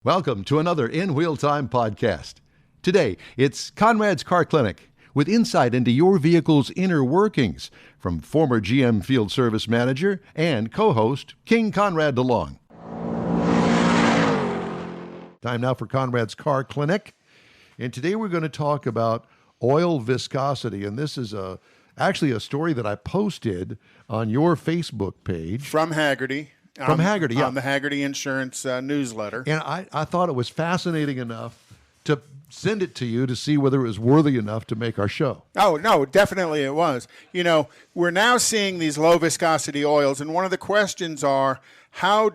Welcome to another In Wheel Time podcast. Today, it's Conrad's Car Clinic with insight into your vehicle's inner workings from former GM Field Service Manager and co-host King Conrad DeLong. Time now for Conrad's Car Clinic. And today we're going to talk about oil viscosity. And this is actually a story that I posted on your Facebook page. From Hagerty. From Hagerty, yeah. On the Hagerty Insurance newsletter. And I thought it was fascinating enough to send it to you to see whether it was worthy enough to make our show. Oh, no, definitely it was. You know, we're now seeing these low viscosity oils, and one of the questions are, how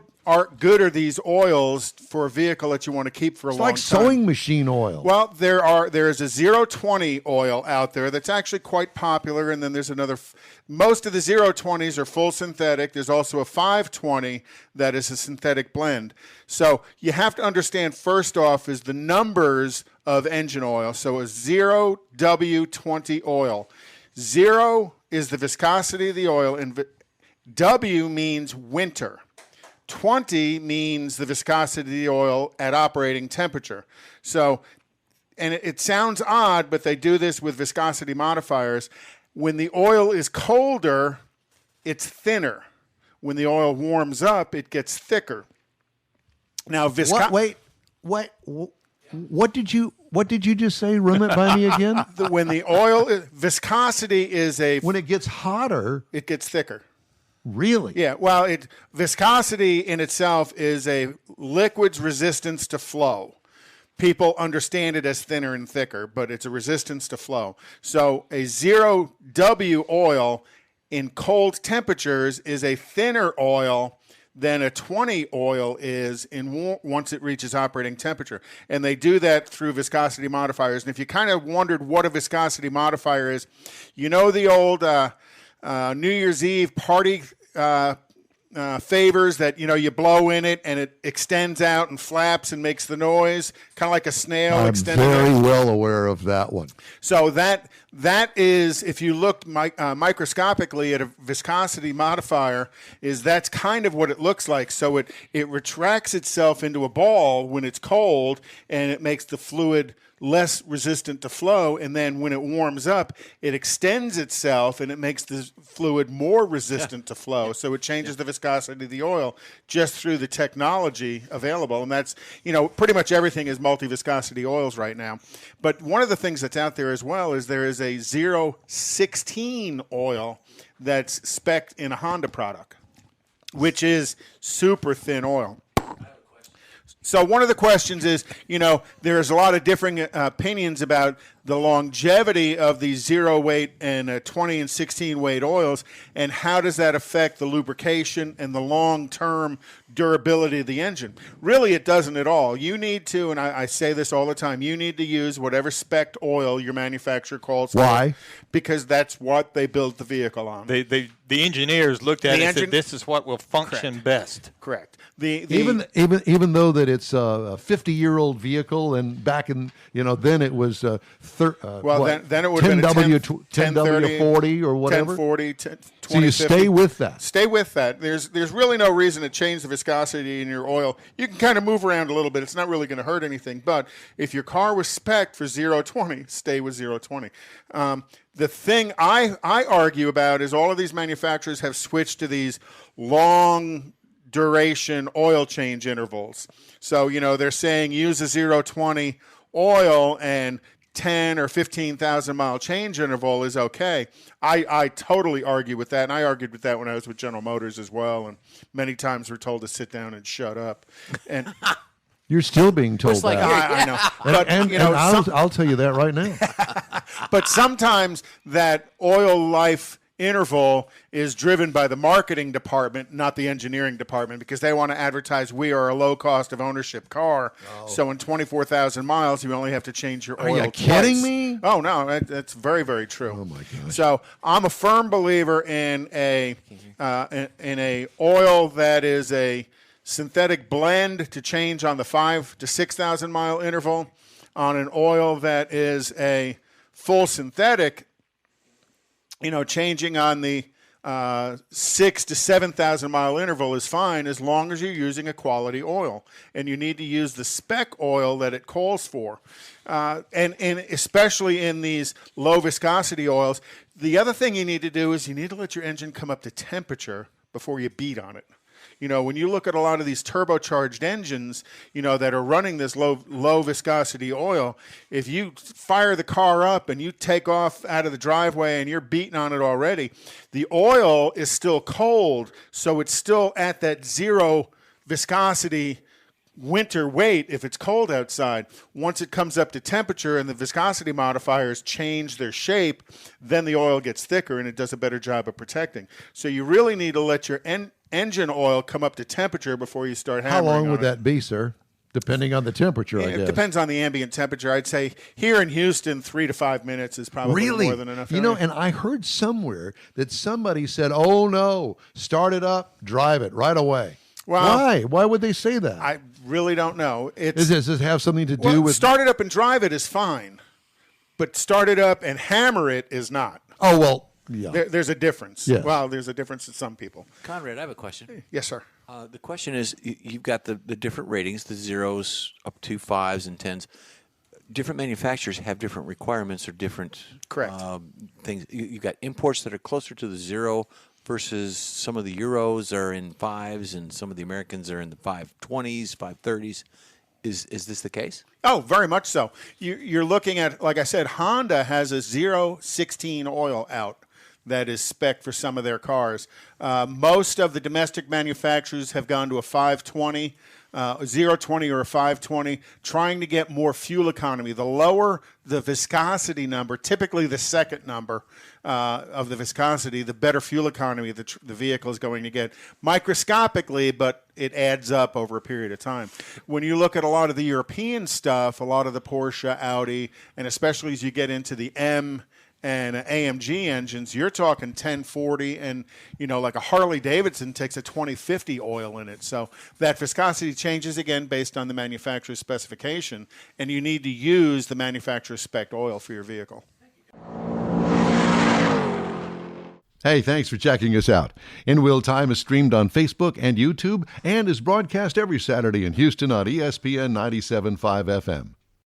good are these oils for a vehicle that you want to keep for a long time? It's like sewing machine oil. Well, there is a 020 oil out there that's actually quite popular, and then there's another. Most of the 020s are full synthetic. There's also a 520 that is a synthetic blend. So you have to understand, first off, is the numbers of engine oil. So a 0W20 oil. 0 is the viscosity of the oil, and W means winter. 20 means the viscosity of the oil at operating temperature. So, and it sounds odd, but they do this with viscosity modifiers. When the oil is colder, it's thinner. When the oil warms up, it gets thicker. Now, what did you just say? Run it by me again. When the viscosity is when it gets hotter, it gets thicker. Really? Yeah. Well, viscosity in itself is a liquid's resistance to flow. People understand it as thinner and thicker, but it's a resistance to flow. So a 0W oil in cold temperatures is a thinner oil than a 20 oil is once it reaches operating temperature. And they do that through viscosity modifiers. And if you kind of wondered what a viscosity modifier is, you know the old New Year's Eve party favors that, you know, you blow in it and it extends out and flaps and makes the noise, kind of like a snail. I'm very well aware of that one. So that is, if you look microscopically at a viscosity modifier, that's kind of what it looks like. So it retracts itself into a ball when it's cold, and it makes the fluid less resistant to flow, and then when it warms up, it extends itself and it makes the fluid more resistant to flow. So it changes the viscosity of the oil just through the technology available. And that's, you know, pretty much everything is multi-viscosity oils right now. But one of the things that's out there as well is there is a 016 oil that's spec'd in a Honda product, which is super thin oil. So one of the questions is, you know, there's a lot of differing opinions about the longevity of these 0 weight and 20 and 16 weight oils, and how does that affect the lubrication and the long-term durability of the engine. Really, it doesn't at all. You need to, and I say this all the time, you need to use whatever spec'd oil your manufacturer calls for. Why? Because that's what they built the vehicle on. The engineers looked at it and said, this is what will function best. Correct. Even though that it's a 50-year-old vehicle, and back in, you know, then it was then it would have been 10W40 or whatever. 1040, 20, so you 50. stay with that. Stay with that. There's really no reason to change the viscosity in your oil. You can kind of move around a little bit. It's not really going to hurt anything. But if your car was spec'd for 020, stay with 020. The thing I argue about is all of these manufacturers have switched to these long duration oil change intervals. So, you know, they're saying use a 020 oil and 10 or 15,000 mile change interval is okay. I totally argue with that, and I argued with that when I was with General Motors as well, and many times we're told to sit down and shut up. And you're still being told that. I know. But, I'll tell you that right now. But sometimes that oil life interval is driven by the marketing department, not the engineering department, because they want to advertise we are a low cost of ownership car. Oh. So in 24,000 miles, you only have to change your oil. Are you kidding me? Oh, no, that's very, very true. Oh, my gosh. So I'm a firm believer in a oil that is a synthetic blend to change on the 5,000 to 6,000 mile interval, on an oil that is a full synthetic, you know, changing on the 6,000 to 7,000 mile interval is fine as long as you're using a quality oil, and you need to use the spec oil that it calls for. And especially in these low viscosity oils, the other thing you need to do is you need to let your engine come up to temperature before you beat on it. You know, when you look at a lot of these turbocharged engines, you know, that are running this low viscosity oil, if you fire the car up and you take off out of the driveway and you're beating on it already, the oil is still cold, so it's still at that zero viscosity winter weight if it's cold outside. Once it comes up to temperature and the viscosity modifiers change their shape, then the oil gets thicker and it does a better job of protecting. So you really need to let your engine oil come up to temperature before you start hammering. How long would that be, sir? Depending on the temperature, I guess. It depends on the ambient temperature. I'd say here in Houston, 3 to 5 minutes is probably more than enough. You know, and I heard somewhere that somebody said, oh, no, start it up, drive it right away. Well, why? Why would they say that? I really don't know. Does it have something to do with... Start it up and drive it is fine, but start it up and hammer it is not. Oh, well, yeah. There's a difference. Yes. Well, there's a difference in some people. Conrad, I have a question. Yes, sir. The question is, you've got the different ratings, the 0s up to 5s and 10s. Different manufacturers have different requirements or different things. You've got imports that are closer to the 0 versus some of the Euros are in 5s and some of the Americans are in the 520s, 530s. Is this the case? Oh, very much so. You're looking at, like I said, Honda has a 016 oil out that is spec for some of their cars. Most of the domestic manufacturers have gone to a 520, a 020 or a 520, trying to get more fuel economy. The lower the viscosity number, typically the second number of the viscosity, the better fuel economy the vehicle is going to get. Microscopically, but it adds up over a period of time. When you look at a lot of the European stuff, a lot of the Porsche, Audi, and especially as you get into the M and AMG engines, you're talking 1040, and you know, like a Harley Davidson takes a 2050 oil in it. So that viscosity changes again based on the manufacturer's specification, and you need to use the manufacturer's spec oil for your vehicle. Hey, thanks for checking us out. In Wheel Time is streamed on Facebook and YouTube and is broadcast every Saturday in Houston on ESPN 97.5 FM.